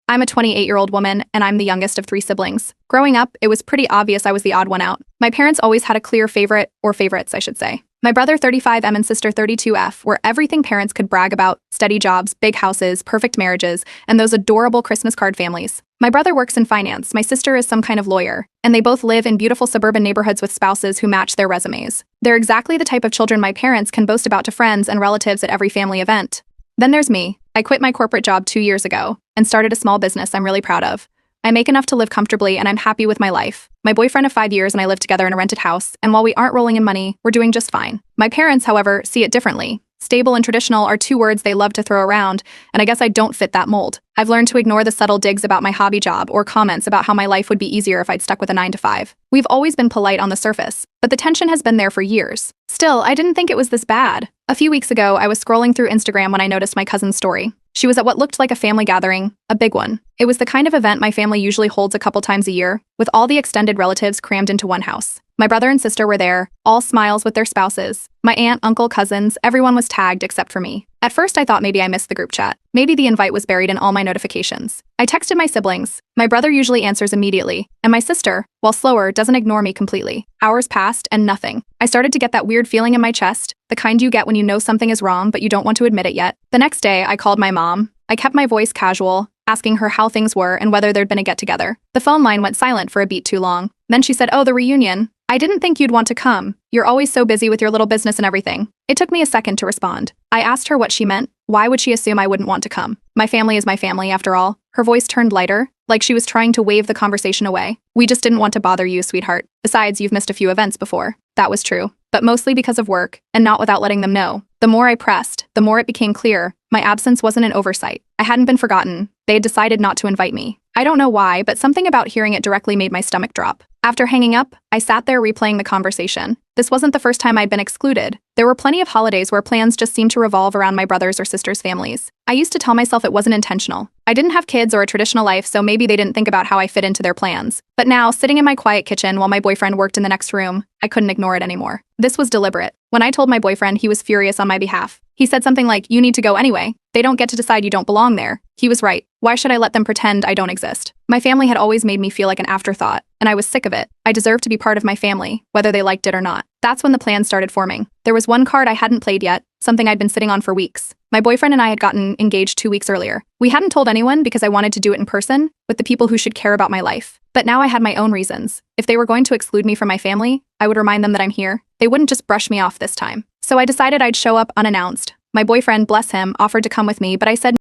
I'm a 28-year-old woman, and I'm the youngest of three siblings. Growing up, it was pretty obvious I was the odd one out. My parents always had a clear favorite, or favorites, I should say. My brother 35M and sister 32F were everything parents could brag about: steady jobs, big houses, perfect marriages, and those adorable Christmas card families. My brother works in finance, my sister is some kind of lawyer, and they both live in beautiful suburban neighborhoods with spouses who match their resumes. They're exactly the type of children my parents can boast about to friends and relatives at every family event. Then there's me. I quit my corporate job 2 years ago and started a small business I'm really proud of. I make enough to live comfortably and I'm happy with my life. My boyfriend of 5 years and I live together in a rented house, and while we aren't rolling in money, we're doing just fine. My parents, however, see it differently. Stable and traditional are two words they love to throw around, and I guess I don't fit that mold. I've learned to ignore the subtle digs about my hobby job or comments about how my life would be easier if I'd stuck with a 9 to 5. We've always been polite on the surface, but the tension has been there for years. Still, I didn't think it was this bad. A few weeks ago, I was scrolling through Instagram when I noticed my cousin's story. She was at what looked like a family gathering, a big one. It was the kind of event my family usually holds a couple times a year, with all the extended relatives crammed into one house. My brother and sister were there, all smiles with their spouses. My aunt, uncle, cousins, everyone was tagged except for me. At first I thought maybe I missed the group chat. Maybe the invite was buried in all my notifications. I texted my siblings. My brother usually answers immediately, and my sister, while slower, doesn't ignore me completely. Hours passed and nothing. I started to get that weird feeling in my chest, the kind you get when you know something is wrong but you don't want to admit it yet. The next day, I called my mom. I kept my voice casual, asking her how things were and whether there'd been a get-together. The phone line went silent for a beat too long. Then she said, "Oh, the reunion. I didn't think you'd want to come. You're always so busy with your little business and everything." It took me a second to respond. I asked her what she meant. Why would she assume I wouldn't want to come? My family is my family, after all. Her voice turned lighter, like she was trying to wave the conversation away. "We just didn't want to bother you, sweetheart. Besides, you've missed a few events before." That was true, but mostly because of work, and not without letting them know. The more I pressed, the more it became clear my absence wasn't an oversight. I hadn't been forgotten. They had decided not to invite me. I don't know why, but something about hearing it directly made my stomach drop. After hanging up, I sat there replaying the conversation. This wasn't the first time I'd been excluded. There were plenty of holidays where plans just seemed to revolve around my brothers' or sisters' families. I used to tell myself it wasn't intentional. I didn't have kids or a traditional life, so maybe they didn't think about how I fit into their plans. But now, sitting in my quiet kitchen while my boyfriend worked in the next room, I couldn't ignore it anymore. This was deliberate. When I told my boyfriend, he was furious on my behalf. He said something like, "You need to go anyway. They don't get to decide you don't belong there." He was right. Why should I let them pretend I don't exist? My family had always made me feel like an afterthought, and I was sick of it. I deserved to be part of my family, whether they liked it or not. That's when the plan started forming. There was one card I hadn't played yet, something I'd been sitting on for weeks. My boyfriend and I had gotten engaged 2 weeks earlier. We hadn't told anyone because I wanted to do it in person, with the people who should care about my life. But now I had my own reasons. If they were going to exclude me from my family, I would remind them that I'm here. They wouldn't just brush me off this time. So I decided I'd show up unannounced. My boyfriend, bless him, offered to come with me, but I said